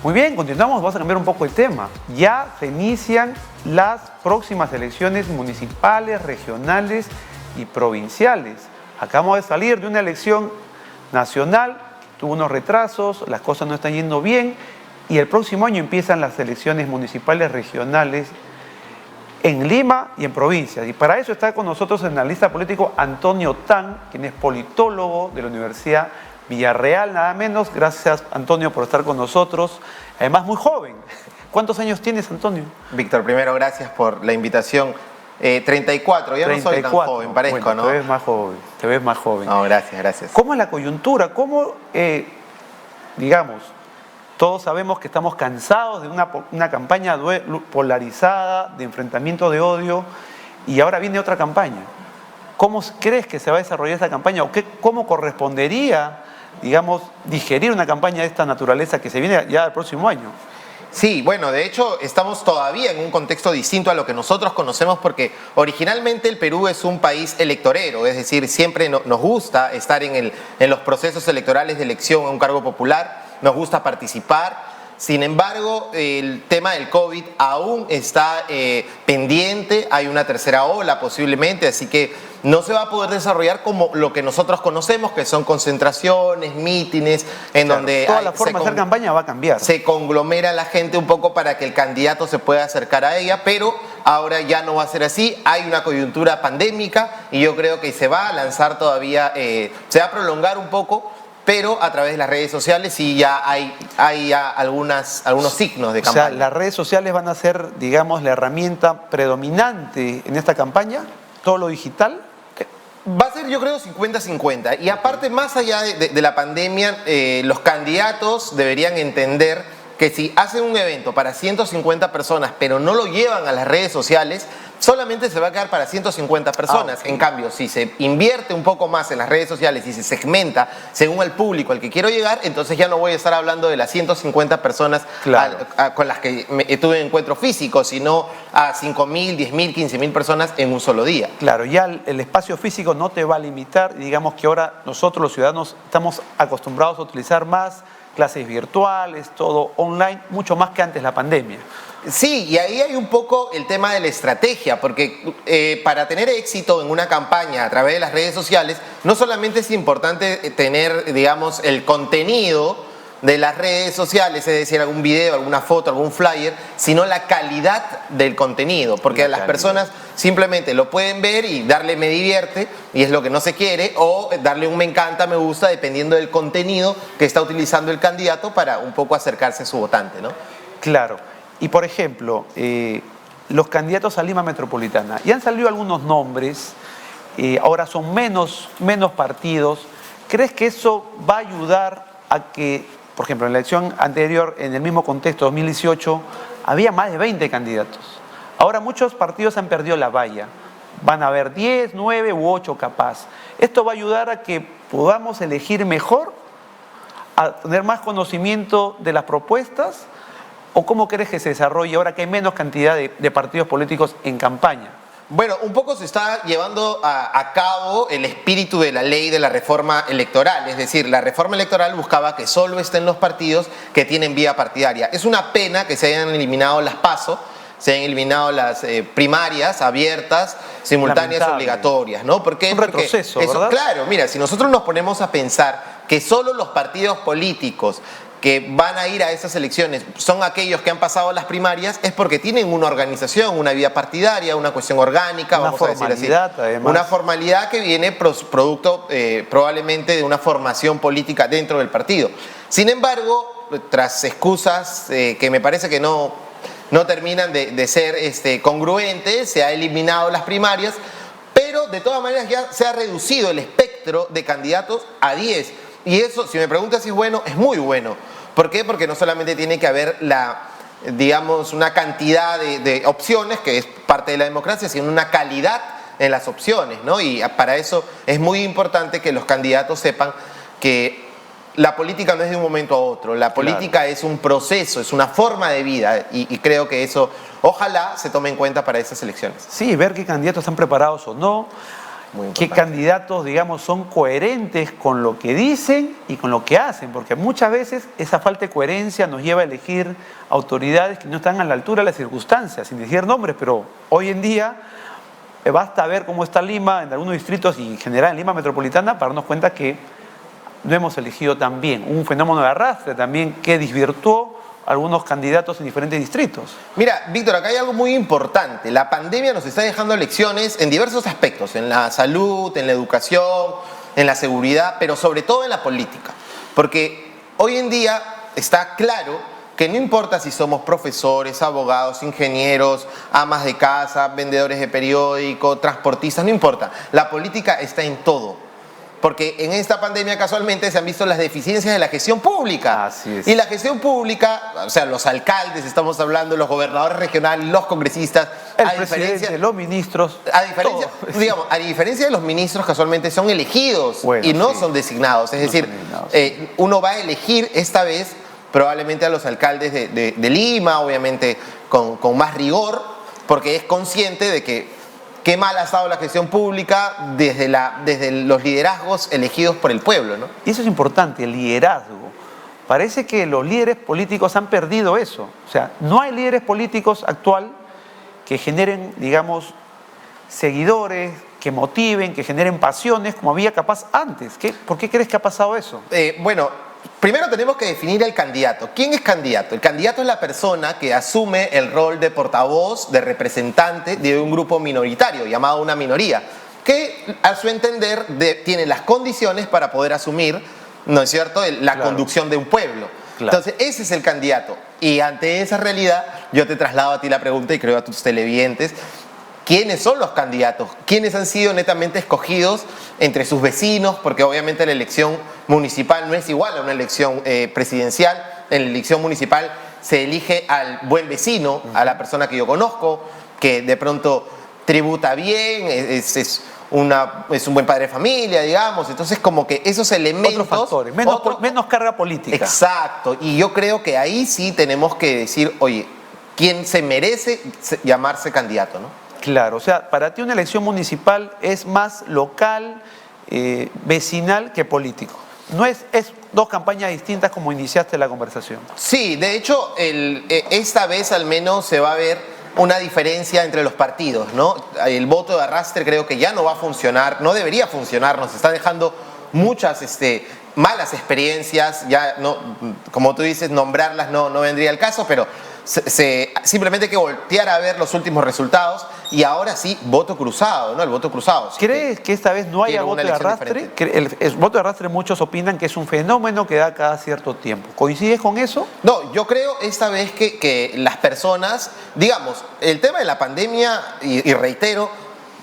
Muy bien, continuamos, vamos a cambiar un poco el tema. Ya se inician las próximas elecciones municipales, regionales y provinciales. Acabamos de salir de una elección nacional, tuvo unos retrasos, las cosas no están yendo bien y el próximo año empiezan las elecciones municipales, regionales en Lima y en provincias. Y para eso está con nosotros el analista político Antonio Tan, quien es politólogo de la Universidad Villarreal, nada menos. Gracias, Antonio, por estar con nosotros. Además, muy joven. ¿Cuántos años tienes, Antonio? Víctor, primero, gracias por la invitación. 34, ya 34, no soy tan joven, parezco, bueno, ¿no? Te ves más joven. No, gracias. ¿Cómo es la coyuntura? ¿Cómo, digamos, todos sabemos que estamos cansados de una campaña polarizada, de enfrentamiento de odio, y ahora viene otra campaña? ¿Cómo crees que se va a desarrollar esa campaña? ¿O cómo correspondería, digamos, digerir una campaña de esta naturaleza que se viene ya el próximo año? Sí, bueno, de hecho estamos todavía en un contexto distinto a lo que nosotros conocemos porque originalmente el Perú es un país electorero, es decir, siempre nos gusta estar en los procesos electorales de elección a un cargo popular, nos gusta participar. Sin embargo, el tema del COVID aún está pendiente, hay una tercera ola posiblemente, así que no se va a poder desarrollar como lo que nosotros conocemos, que son concentraciones, mítines, en donde toda la forma de hacer campaña va a cambiar. Se conglomera la gente un poco para que el candidato se pueda acercar a ella, pero ahora ya no va a ser así, hay una coyuntura pandémica y yo creo que se va a lanzar todavía, se va a prolongar un poco, pero a través de las redes sociales sí ya hay ya algunos signos de campaña. O sea, las redes sociales van a ser, digamos, la herramienta predominante en esta campaña, todo lo digital. Va a ser, yo creo, 50-50. Y aparte, más allá de la pandemia, los candidatos deberían entender que si hacen un evento para 150 personas, pero no lo llevan a las redes sociales, solamente se va a quedar para 150 personas. En cambio, si se invierte un poco más en las redes sociales y se segmenta según el público al que quiero llegar, entonces ya no voy a estar hablando de las 150 personas con las que tuve un encuentro físico, sino a 5.000, 10.000, 15.000 personas en un solo día. Claro, ya el espacio físico no te va a limitar. Digamos que ahora nosotros los ciudadanos estamos acostumbrados a utilizar más clases virtuales, todo online, mucho más que antes la pandemia. Sí, y ahí hay un poco el tema de la estrategia, porque para tener éxito en una campaña a través de las redes sociales, no solamente es importante tener, digamos, el contenido de las redes sociales, es decir, algún video, alguna foto, algún flyer, sino la calidad del contenido, porque las personas simplemente lo pueden ver y darle me divierte, y es lo que no se quiere, o darle un me encanta, me gusta, dependiendo del contenido que está utilizando el candidato para un poco acercarse a su votante, ¿no? Claro. Y por ejemplo, los candidatos a Lima Metropolitana, ya han salido algunos nombres, ahora son menos partidos. ¿Crees que eso va a ayudar a que, por ejemplo, en la elección anterior, en el mismo contexto, 2018, había más de 20 candidatos? Ahora muchos partidos han perdido la valla. Van a haber 10, 9 u 8 capaz. ¿Esto va a ayudar a que podamos elegir mejor, a tener más conocimiento de las propuestas? ¿O cómo crees que se desarrolle ahora que hay menos cantidad de partidos políticos en campaña? Bueno, un poco se está llevando a cabo el espíritu de la ley de la reforma electoral. Es decir, la reforma electoral buscaba que solo estén los partidos que tienen vía partidaria. Es una pena que se hayan eliminado las PASO, se hayan eliminado las primarias abiertas, simultáneas, obligatorias, ¿no? ¿Por qué? Un retroceso, ¿verdad? Claro, mira, si nosotros nos ponemos a pensar que solo los partidos políticos que van a ir a esas elecciones son aquellos que han pasado las primarias, es porque tienen una organización, una vía partidaria, una cuestión orgánica, vamos a decir así. Además. Una formalidad que viene producto probablemente de una formación política dentro del partido. Sin embargo, tras excusas que me parece que no terminan de ser congruentes, se ha eliminado las primarias, pero de todas maneras ya se ha reducido el espectro de candidatos a 10. Y eso, si me preguntas si es bueno, es muy bueno. ¿Por qué? Porque no solamente tiene que haber una cantidad de opciones, que es parte de la democracia, sino una calidad en las opciones, ¿no? Y para eso es muy importante que los candidatos sepan que la política no es de un momento a otro, la política es un proceso, es una forma de vida, y creo que eso ojalá se tome en cuenta para esas elecciones. Sí, ver qué candidatos están preparados o no. muy qué importante. candidatos, digamos, son coherentes con lo que dicen y con lo que hacen, porque muchas veces esa falta de coherencia nos lleva a elegir autoridades que no están a la altura de las circunstancias, sin decir nombres, pero hoy en día basta ver cómo está Lima en algunos distritos y en general en Lima metropolitana para darnos cuenta que no hemos elegido tan bien. Un fenómeno de arrastre también que desvirtuó algunos candidatos en diferentes distritos. Mira, Víctor, acá hay algo muy importante. La pandemia nos está dejando lecciones en diversos aspectos, en la salud, en la educación, en la seguridad, pero sobre todo en la política. Porque hoy en día está claro que no importa si somos profesores, abogados, ingenieros, amas de casa, vendedores de periódico, transportistas, no importa. La política está en todo. Porque en esta pandemia casualmente se han visto las deficiencias de la gestión pública. Así es. Y la gestión pública, o sea, los alcaldes, estamos hablando, los gobernadores regionales, los congresistas, El presidente, los ministros, a diferencia de los ministros, casualmente son elegidos y no son designados. Es decir, uno va a elegir esta vez probablemente a los alcaldes de Lima, obviamente con más rigor, porque es consciente de que qué mal ha estado la gestión pública desde los liderazgos elegidos por el pueblo, ¿no? Y eso es importante, el liderazgo. Parece que los líderes políticos han perdido eso. O sea, no hay líderes políticos actual que generen, digamos, seguidores, que motiven, que generen pasiones como había capaz antes. ¿Por qué crees que ha pasado eso? Bueno, primero tenemos que definir el candidato. ¿Quién es candidato? El candidato es la persona que asume el rol de portavoz, de representante de un grupo minoritario, llamado una minoría, que a su entender tiene las condiciones para poder asumir, ¿no es cierto?, la conducción de un pueblo. Claro. Entonces, ese es el candidato. Y ante esa realidad, yo te traslado a ti la pregunta y creo a tus televidentes. ¿Quiénes son los candidatos? ¿Quiénes han sido netamente escogidos entre sus vecinos? Porque obviamente la elección municipal no es igual a una elección presidencial. En la elección municipal se elige al buen vecino, a la persona que yo conozco, que de pronto tributa bien, es un buen padre de familia, digamos. Entonces, como que esos elementos... Otros factores, menos carga política. Exacto. Y yo creo que ahí sí tenemos que decir, oye, ¿quién se merece llamarse candidato, no? Claro, o sea, para ti una elección municipal es más local, vecinal que político. No es dos campañas distintas como iniciaste la conversación. Sí, de hecho, esta vez al menos se va a ver una diferencia entre los partidos, ¿no? El voto de arrastre creo que ya no va a funcionar, no debería funcionar, nos está dejando muchas malas experiencias, ya no, como tú dices, nombrarlas no vendría al caso, pero simplemente hay que voltear a ver los últimos resultados y ahora sí, voto cruzado, ¿no? El voto cruzado. ¿Crees que esta vez no haya voto de arrastre? El voto de arrastre muchos opinan que es un fenómeno que da cada cierto tiempo. ¿Coincides con eso? No, yo creo esta vez que las personas, digamos, el tema de la pandemia, y reitero,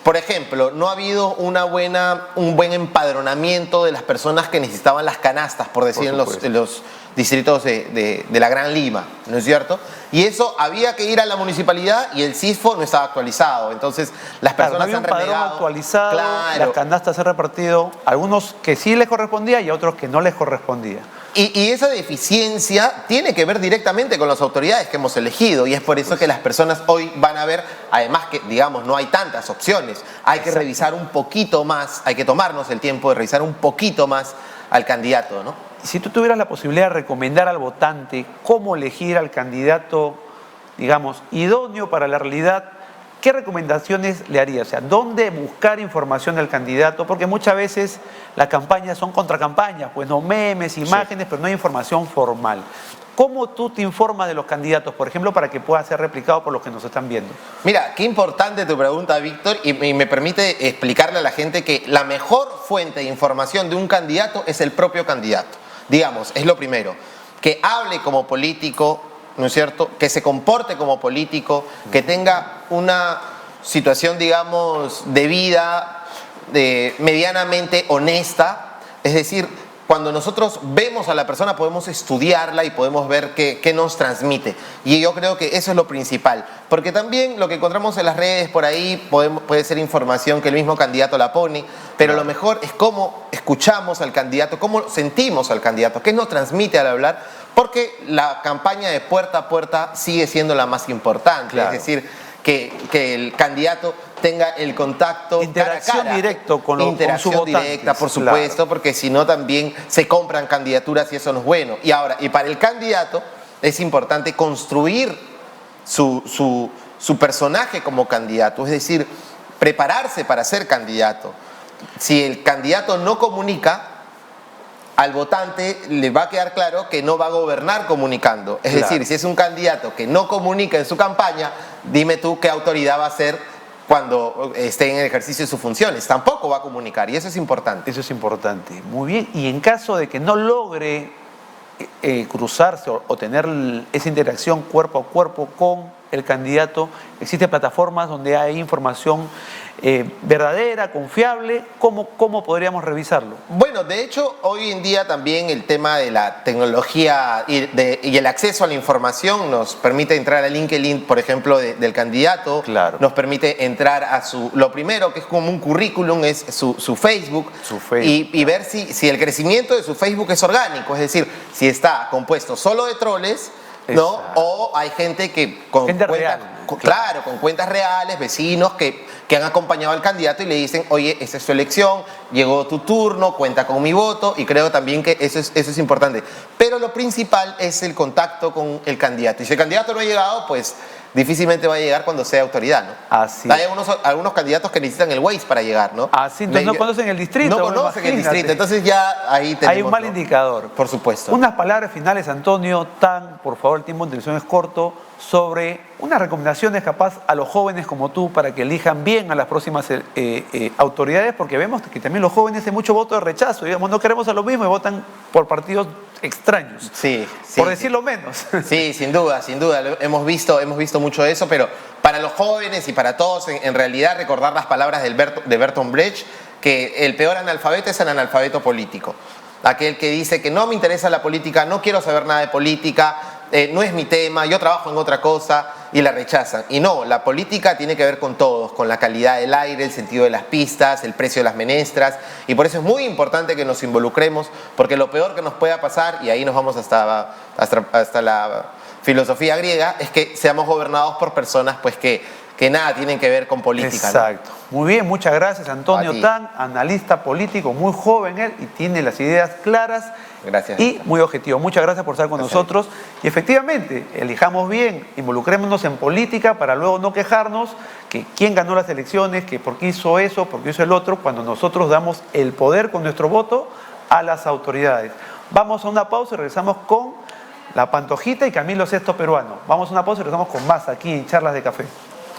por ejemplo, no ha habido un buen empadronamiento de las personas que necesitaban las canastas, por decir, en los distritos de la Gran Lima, ¿no es cierto? Y eso había que ir a la municipalidad y el CISFO no estaba actualizado. Entonces, las personas no había un padrón actualizado, las canastas se han repartido, algunos que sí les correspondía y a otros que no les correspondía. Y esa deficiencia tiene que ver directamente con las autoridades que hemos elegido y es por eso que las personas hoy van a ver, además que, digamos, no hay tantas opciones, hay que revisar un poquito más, hay que tomarnos el tiempo de revisar un poquito más al candidato, ¿no? Si tú tuvieras la posibilidad de recomendar al votante cómo elegir al candidato, digamos, idóneo para la realidad, ¿qué recomendaciones le harías? O sea, ¿dónde buscar información del candidato? Porque muchas veces las campañas son contracampañas, pues no memes, imágenes, pero no hay información formal. ¿Cómo tú te informas de los candidatos, por ejemplo, para que pueda ser replicado por los que nos están viendo? Mira, qué importante tu pregunta, Víctor, y me permite explicarle a la gente que la mejor fuente de información de un candidato es el propio candidato. Digamos, es lo primero. Que hable como político, ¿no es cierto? Que se comporte como político, que tenga una situación, digamos, de vida medianamente honesta. Es decir, cuando nosotros vemos a la persona podemos estudiarla y podemos ver qué nos transmite. Y yo creo que eso es lo principal. Porque también lo que encontramos en las redes por ahí puede ser información que el mismo candidato la pone, pero lo mejor es cómo escuchamos al candidato, cómo sentimos al candidato, qué nos transmite al hablar, porque la campaña de puerta a puerta sigue siendo la más importante. Claro. Es decir, que el candidato tenga el contacto interacción cara a cara. directo con Interacción su votante, directa, por supuesto, claro. porque si no también se compran candidaturas y eso no es bueno. Y ahora, y para el candidato es importante construir su personaje como candidato, es decir, prepararse para ser candidato. Si el candidato no comunica, al votante le va a quedar claro que no va a gobernar comunicando. Es Claro. decir, si es un candidato que no comunica en su campaña, dime tú qué autoridad va a ser cuando esté en el ejercicio de sus funciones. Tampoco va a comunicar y eso es importante. Eso es importante. Muy bien. Y en caso de que no logre cruzarse o tener esa interacción cuerpo a cuerpo con el candidato, existen plataformas donde hay información verdadera, confiable. ¿Cómo podríamos revisarlo? Bueno, de hecho, hoy en día también el tema de la tecnología y el acceso a la información nos permite entrar al LinkedIn, por ejemplo, del candidato. Claro. Nos permite entrar a lo primero que es como un currículum, es su Facebook. Su Facebook. Y ver si el crecimiento de su Facebook es orgánico, es decir, si está compuesto solo de troles, ¿no? Exacto. O hay gente que con Gente cuentas, real. claro, con cuentas reales, vecinos que han acompañado al candidato y le dicen, oye, esa es su elección, llegó tu turno, cuenta con mi voto, y creo también que eso es importante. Pero lo principal es el contacto con el candidato. Y si el candidato no ha llegado, pues difícilmente va a llegar cuando sea autoridad, ¿no? Así. Hay algunos candidatos que necesitan el Waze para llegar, ¿no? Así, entonces no conocen el distrito. No conocen el imagínate. distrito, entonces ya ahí tenemos, Hay un mal ¿no? indicador. Por supuesto. Unas palabras finales, Antonio Tan, por favor, el tiempo de intervención es corto, sobre unas recomendaciones capaz a los jóvenes como tú para que elijan bien a las próximas autoridades, porque vemos que también los jóvenes tienen mucho voto de rechazo, digamos, no queremos a lo mismo y votan por partidos extraños, Sí, por decirlo menos. Sí, sin duda, sin duda. Hemos visto mucho eso, pero para los jóvenes y para todos, en realidad, recordar las palabras de Bertolt Brecht, que el peor analfabeto es el analfabeto político. Aquel que dice que no me interesa la política, no quiero saber nada de política, no es mi tema, yo trabajo en otra cosa, y la rechazan. Y no, la política tiene que ver con todos, con la calidad del aire, el sentido de las pistas, el precio de las menestras, y por eso es muy importante que nos involucremos, porque lo peor que nos pueda pasar, y ahí nos vamos hasta la filosofía griega, es que seamos gobernados por personas pues que nada tienen que ver con política. Exacto. ¿No? Muy bien, muchas gracias, A Antonio ti. Tan, analista político, muy joven él y tiene las ideas claras. Gracias. Y muy objetivo. Muchas gracias por estar con Gracias. nosotros. Y efectivamente, elijamos bien, involucrémonos en política para luego no quejarnos que quién ganó las elecciones, que por qué hizo eso, por qué hizo el otro, cuando nosotros damos el poder con nuestro voto a las autoridades. Vamos a una pausa y regresamos con La Pantojita y Camilo VI peruano. Vamos a una pausa y regresamos con más aquí en Charlas de Café.